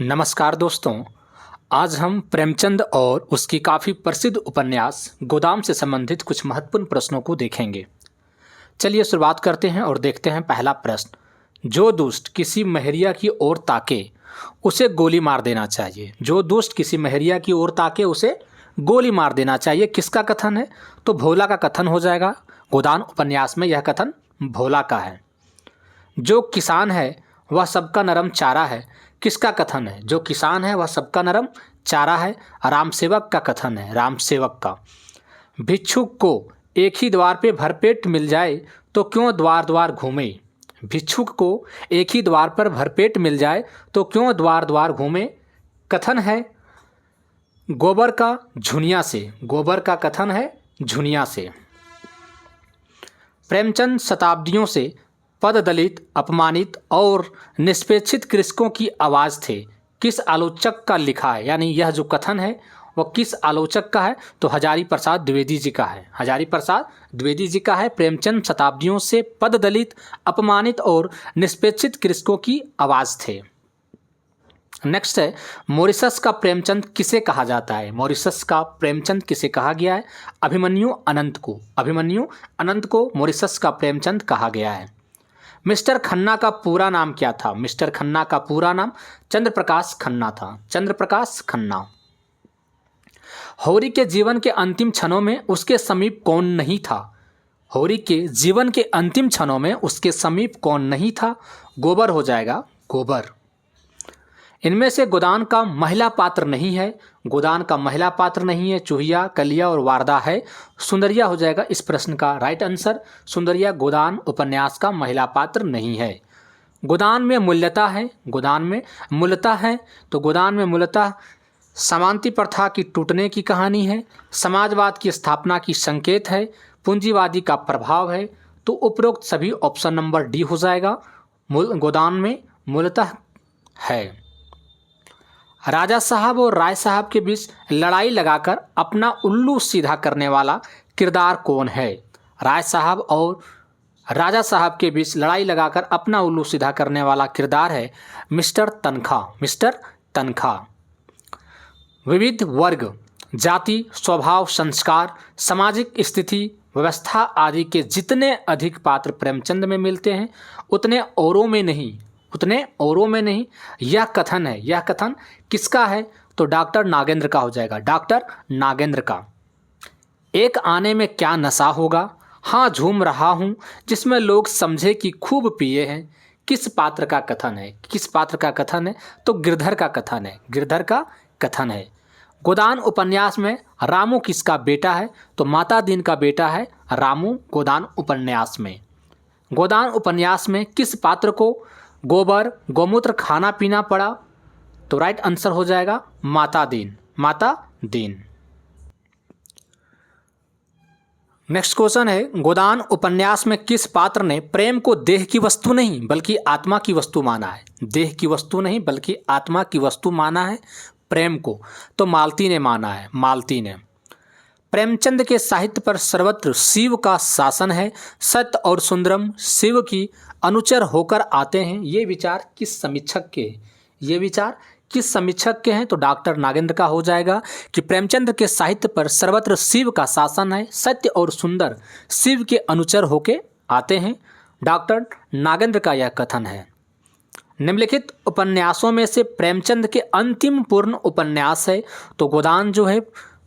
नमस्कार दोस्तों। आज हम प्रेमचंद और उसकी काफ़ी प्रसिद्ध उपन्यास गोदाम से संबंधित कुछ महत्वपूर्ण प्रश्नों को देखेंगे। चलिए शुरुआत करते हैं और देखते हैं पहला प्रश्न। जो दुष्ट किसी महरिया की ओर ताके उसे गोली मार देना चाहिए। जो दुष्ट किसी महरिया की ओर ताके उसे गोली मार देना चाहिए। किसका कथन है? तो भोला का कथन हो जाएगा। गोदान उपन्यास में यह कथन भोला का है। जो किसान है वह सबका नरम चारा है। किसका कथन है? जो किसान है वह सबका नरम चारा है। रामसेवक का कथन है, रामसेवक का। भिक्षुक को एक ही द्वार पे भरपेट मिल जाए तो क्यों द्वार द्वार घूमे। भिक्षुक को एक ही द्वार पर भरपेट मिल जाए तो क्यों द्वार द्वार घूमे। कथन है गोबर का झुनिया से। गोबर का कथन है झुनिया से। प्रेमचंद शताब्दियों से पददलित, अपमानित और निष्पेक्षित कृषकों की आवाज़ थे। किस आलोचक का लिखा है? यानी यह जो कथन है वह किस आलोचक का है? तो हजारी प्रसाद द्विवेदी जी का है। हजारी प्रसाद द्विवेदी जी का है। प्रेमचंद शताब्दियों से पददलित, अपमानित और निष्पेक्षित कृषकों की आवाज़ थे। नेक्स्ट है मॉरिशस का प्रेमचंद किसे कहा जाता है? मॉरिशस का प्रेमचंद किसे कहा गया है? अभिमन्यु अनंत को। अभिमन्यु अनंत को मॉरिशस का प्रेमचंद कहा गया है। मिस्टर खन्ना का पूरा नाम क्या था? मिस्टर खन्ना का पूरा नाम चंद्रप्रकाश खन्ना था। चंद्रप्रकाश खन्ना। होरी के जीवन के अंतिम क्षणों में उसके समीप कौन नहीं था? होरी के जीवन के अंतिम क्षणों में उसके समीप कौन नहीं था? गोबर हो जाएगा, गोबर। इनमें से गोदान का महिला पात्र नहीं है। गोदान का महिला पात्र नहीं है। चूहिया, कलिया और वारदा है। सुंदरिया हो जाएगा इस प्रश्न का राइट आंसर। सुंदरिया गोदान उपन्यास का महिला पात्र नहीं है। गोदान में मूल्यता है। गोदान में मूलतः है तो गोदान में मूलतः सामंती प्रथा की टूटने की कहानी है। समाजवाद की स्थापना की संकेत है। पूंजीवादी का प्रभाव है। तो उपरोक्त सभी ऑप्शन नंबर डी हो जाएगा। गोदान में मूलतः है। राजा साहब और राय साहब के बीच लड़ाई लगाकर अपना उल्लू सीधा करने वाला किरदार कौन है? राय साहब और राजा साहब के बीच लड़ाई लगाकर अपना उल्लू सीधा करने वाला किरदार है मिस्टर तनखा। मिस्टर तनखा। विविध वर्ग, जाति, स्वभाव, संस्कार, सामाजिक स्थिति, व्यवस्था आदि के जितने अधिक पात्र प्रेमचंद में मिलते हैं उतने औरों में नहीं। उतने औरों में नहीं। यह कथन है। यह कथन किसका है? तो डॉक्टर नागेंद्र का हो जाएगा। डॉक्टर नागेंद्र का। एक आने में क्या नशा होगा, हाँ झूम रहा हूँ, जिसमें लोग समझे कि खूब पिए हैं। किस पात्र का कथन है? किस पात्र का कथन है? तो गिरधर का कथन है। गिरधर का कथन है। गोदान उपन्यास में रामू किसका बेटा है? तो माता दीन का बेटा है रामू गोदान उपन्यास में। गोदान उपन्यास में किस पात्र को गोबर, गौमूत्र खाना पीना पड़ा? तो राइट आंसर हो जाएगा माता दीन। माता दीन। नेक्स्ट क्वेश्चन है गोदान उपन्यास में किस पात्र ने प्रेम को देह की वस्तु नहीं बल्कि आत्मा की वस्तु माना है? देह की वस्तु नहीं बल्कि आत्मा की वस्तु माना है प्रेम को। तो मालती ने माना है। मालती ने। प्रेमचंद के साहित्य पर सर्वत्र शिव का शासन है। सत्य और सुंदरम शिव की अनुचर होकर आते हैं। ये विचार किस समीक्षक के हैं? ये विचार किस समीक्षक के हैं? तो डॉक्टर नागेंद्र का हो जाएगा कि प्रेमचंद के साहित्य पर सर्वत्र शिव का शासन है। सत्य और सुंदर शिव के अनुचर होके आते हैं। डॉक्टर नागेंद्र का यह कथन है। निम्नलिखित उपन्यासों में से प्रेमचंद के अंतिम पूर्ण उपन्यास है। तो गोदान जो है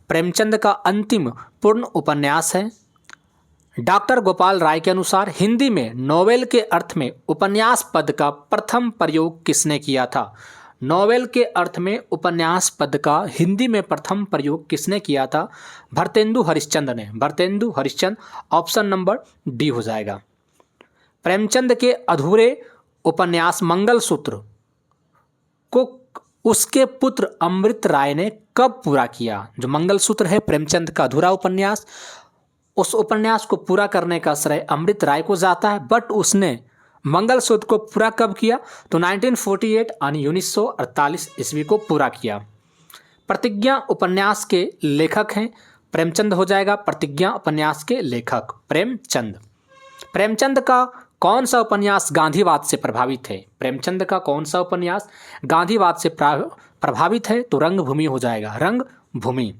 प्रेमचंद का अंतिम पूर्ण उपन्यास है। डॉक्टर गोपाल राय के अनुसार हिंदी में नोवेल के अर्थ में उपन्यास पद का प्रथम प्रयोग किसने किया था? नोवेल के अर्थ में उपन्यास पद का हिंदी में प्रथम प्रयोग किसने किया था? भरतेंदु हरिश्चंद्र ने। Bharatendu Harishchandra option number D हो जाएगा। प्रेमचंद के अधूरे उपन्यास मंगलसूत्र को उसके पुत्र अमृत राय ने कब पूरा किया? जो मंगलसूत्र है प्रेमचंद का अधूरा उपन्यास, उस उपन्यास को पूरा करने का श्रेय अमृत राय को जाता है। बट उसने मंगलसूत्र को पूरा कब किया? तो 1948 यानी 1948 ईस्वी को पूरा किया। प्रतिज्ञा उपन्यास के लेखक हैं प्रेमचंद हो जाएगा। प्रतिज्ञा उपन्यास के लेखक प्रेमचंद। प्रेमचंद का कौन सा उपन्यास गांधीवाद से प्रभावित है? प्रेमचंद का कौन सा उपन्यास गांधीवाद से प्रभावित है? तो रंगभूमि हो जाएगा, रंगभूमि।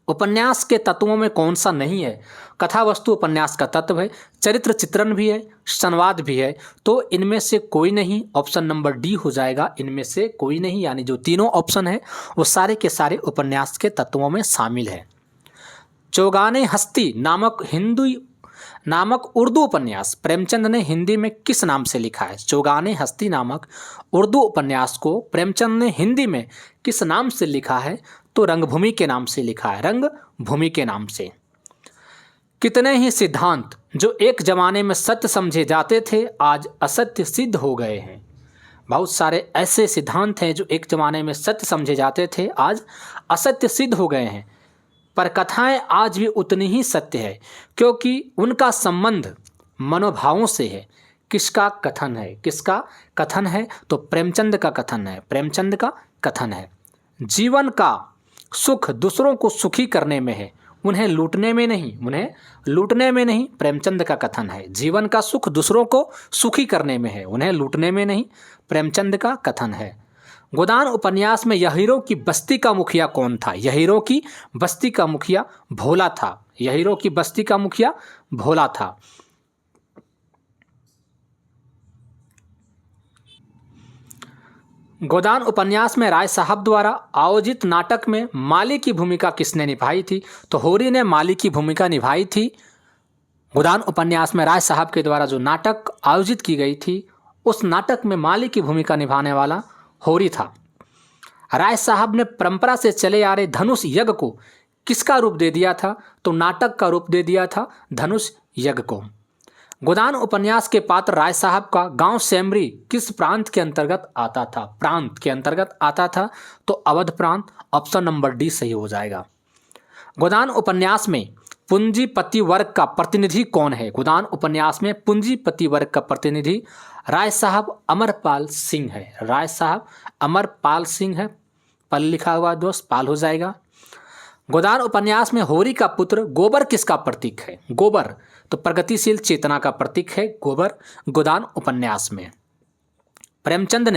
उपन्यास के तत्वों में कौन सा नहीं है? कथा वस्तु उपन्यास का तत्व है, चरित्र चित्रण भी है, संवाद भी है, तो इनमें से कोई नहीं। ऑप्शन नंबर डी हो जाएगा, इनमें से कोई नहीं, यानी जो तीनों ऑप्शन है वो सारे के सारे उपन्यास के तत्वों में शामिल है। चौगाने हस्ती नामक उर्दू उपन्यास प्रेमचंद ने हिंदी में किस नाम से लिखा है? चौगाने हस्ती नामक उर्दू उपन्यास को प्रेमचंद ने हिंदी में किस नाम से लिखा है? तो रंगभूमि के नाम से लिखा है, रंगभूमि के नाम से। कितने ही सिद्धांत जो एक जमाने में सत्य समझे जाते थे आज असत्य सिद्ध हो गए हैं। बहुत सारे ऐसे सिद्धांत हैं जो एक जमाने में सत्य समझे जाते थे आज असत्य सिद्ध हो गए हैं, पर कथाएं आज भी उतनी ही सत्य है क्योंकि उनका संबंध मनोभावों से है। किसका कथन है? किसका कथन है? तो प्रेमचंद का कथन है, प्रेमचंद का कथन है। जीवन का सुख दूसरों को सुखी करने में है, उन्हें लूटने में नहीं, उन्हें लूटने में नहीं, प्रेमचंद का कथन है। जीवन का सुख दूसरों को सुखी करने में है, उन्हें लूटने में नहीं, प्रेमचंद का कथन है। गोदान उपन्यास में यहीरों की बस्ती का मुखिया कौन था? यहीरों की बस्ती का मुखिया भोला था, यहीरों की बस्ती का मुखिया भोला था। गोदान उपन्यास में राय साहब द्वारा आयोजित नाटक में माली की भूमिका किसने निभाई थी? तो होरी ने माली की भूमिका निभाई थी। गोदान उपन्यास में राय साहब के द्वारा जो नाटक आयोजित की गई थी उस नाटक में माली की भूमिका निभाने वाला होरी था। राय साहब ने परंपरा से चले आ रहे धनुष यज्ञ को किसका रूप दे दिया था? तो नाटक का रूप दे दिया था धनुष यज्ञ को। गोदान उपन्यास के पात्र राय साहब का गांव सेमरी किस प्रांत के अंतर्गत आता था? प्रांत के अंतर्गत आता था, तो अवध प्रांत। ऑप्शन नंबर डी सही हो जाएगा। गोदान उपन्यास में पूंजीपति वर्ग का प्रतिनिधि कौन है? गोदान उपन्यास में पूंजीपति वर्ग का प्रतिनिधि राय साहब अमरपाल सिंह है, राय साहब अमरपाल सिंह है, पल लिखा हुआ दोस्त पाल हो जाएगा। गोदान उपन्यास में होरी का पुत्र गोबर किसका प्रतीक है? गोबर तो प्रगतिशील चेतना का प्रतीक है गोबर। गोदान उपन्यास में प्रेमचंद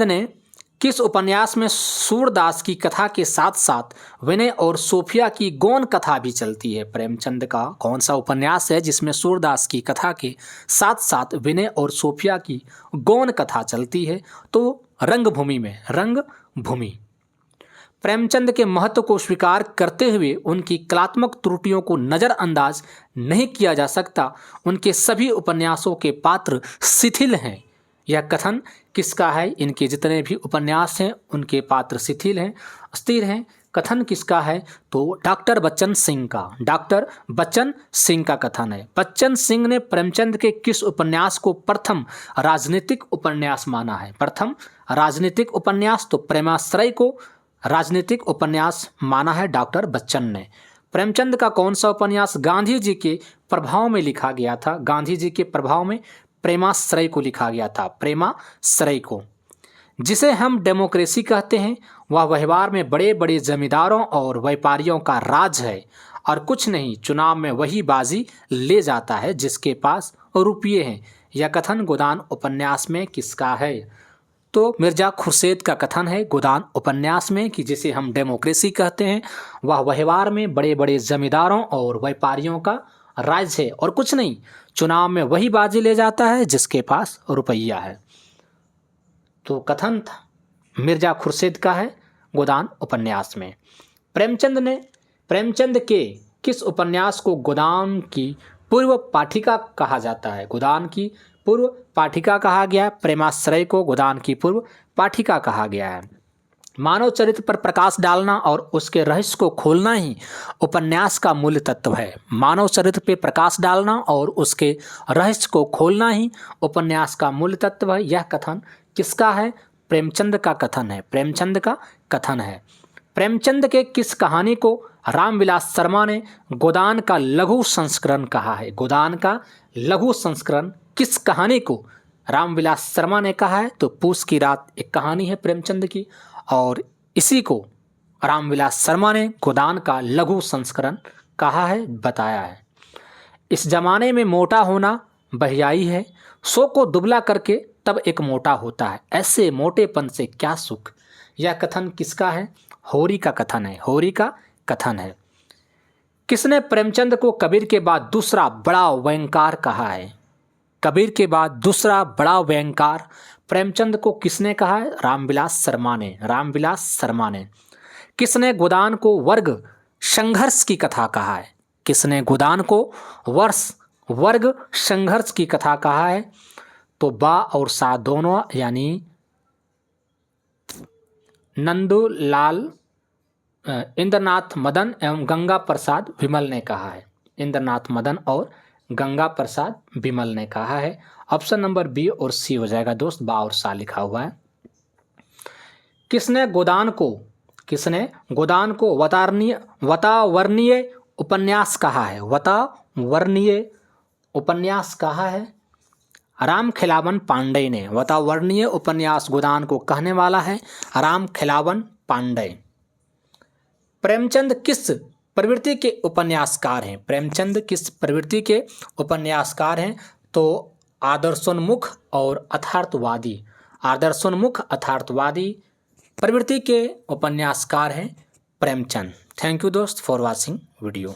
ने किस उपन्यास में सूरदास की कथा के साथ साथ विनय और सोफिया की गौण कथा भी चलती है? प्रेमचंद का कौन सा उपन्यास है जिसमें सूरदास की कथा के साथ साथ विनय और सोफिया की गौण कथा चलती है? तो रंगभूमि में, रंगभूमि। प्रेमचंद के महत्व को स्वीकार करते हुए उनकी कलात्मक त्रुटियों को नज़रअंदाज नहीं किया जा सकता। उनके सभी उपन्यासों के पात्र शिथिल हैं। यह कथन किसका है? इनके जितने भी उपन्यास हैं उनके पात्र शिथिल हैं, अस्थिर हैं। कथन किसका है? तो डॉक्टर बच्चन सिंह का, डॉक्टर बच्चन सिंह का कथन है। बच्चन सिंह ने प्रेमचंद के किस उपन्यास को प्रथम राजनीतिक उपन्यास माना है? प्रथम राजनीतिक उपन्यास तो प्रेमाश्रय को राजनीतिक उपन्यास माना है डॉक्टर बच्चन ने। प्रेमचंद का कौन सा उपन्यास गांधी जी के प्रभाव में लिखा गया था? गांधी जी के प्रभाव में प्रेमाश्रय को लिखा गया था, प्रेमाश्रय को। जिसे हम डेमोक्रेसी कहते हैं वह व्यवहार में बड़े बड़े जमींदारों और व्यापारियों का राज है और कुछ नहीं, चुनाव में वही बाजी ले जाता है जिसके पास रुपये हैं। यह कथन गोदान उपन्यास में किसका है? तो मिर्जा खुर्शीद का कथन है गोदान उपन्यास में कि जिसे हम डेमोक्रेसी कहते हैं वह व्यवहार में बड़े बड़े जमींदारों और व्यापारियों का राज है और कुछ नहीं, चुनाव में वही बाजी ले जाता है जिसके पास रुपया है। तो कथन था मिर्जा खुर्शीद का है गोदान उपन्यास में। प्रेमचंद के किस उपन्यास को गोदान की पूर्व पाठिका कहा जाता है? गोदान की पूर्व पाठिका कहा गया है। प्रेमाश्रय को गोदान की पूर्व पाठिका कहा गया है। मानव चरित्र पर प्रकाश डालना और उसके रहस्य को खोलना ही उपन्यास का मूल तत्व है। मानव चरित्र पर प्रकाश डालना और उसके रहस्य को खोलना ही उपन्यास का मूल तत्व है। यह कथन किसका है? प्रेमचंद का कथन है, प्रेमचंद का कथन है। प्रेमचंद के किस कहानी को रामविलास शर्मा ने गोदान का लघु संस्करण कहा है? गोदान का लघु संस्करण किस कहानी को रामविलास शर्मा ने कहा है? तो पूस की रात एक कहानी है प्रेमचंद की और इसी को रामविलास शर्मा ने गोदान का लघु संस्करण कहा है, बताया है। इस जमाने में मोटा होना बहियाई है, सो को दुबला करके तब एक मोटा होता है, ऐसे मोटेपन से क्या सुख। यह कथन किसका है? होरी का कथन है, होरी का कथन है। किसने प्रेमचंद को कबीर के बाद दूसरा बड़ा व्यंगकार कहा है? कबीर के बाद दूसरा बड़ा व्यंगकार प्रेमचंद को किसने कहा है? रामविलास शर्मा ने, रामविलास शर्मा ने। किसने गोदान को वर्ग संघर्ष की कथा कहा है? किसने गोदान को वर्ग संघर्ष की कथा कहा है? तो बा और सा दोनों यानी नंदूलाल इंद्रनाथ मदन एवं गंगा प्रसाद विमल ने कहा है। इंद्रनाथ मदन और गंगा प्रसाद विमल ने कहा है। ऑप्शन नंबर बी और सी हो जाएगा दोस्त, बा और सा लिखा हुआ है। किसने गोदान को वातावरणीय उपन्यास कहा है? वातावरणीय उपन्यास कहा है राम खिलावन पांडे ने। वातावरणीय उपन्यास गोदान को कहने वाला है राम खिलावन पांडे। प्रेमचंद किस प्रवृत्ति के उपन्यासकार हैं? प्रेमचंद किस प्रवृत्ति के उपन्यासकार हैं? तो आदर्शोन्मुख और अथार्थवादी, आदर्शोन्मुख अथार्थवादी प्रवृत्ति के उपन्यासकार हैं प्रेमचंद। थैंक यू दोस्त फॉर वॉचिंग वीडियो।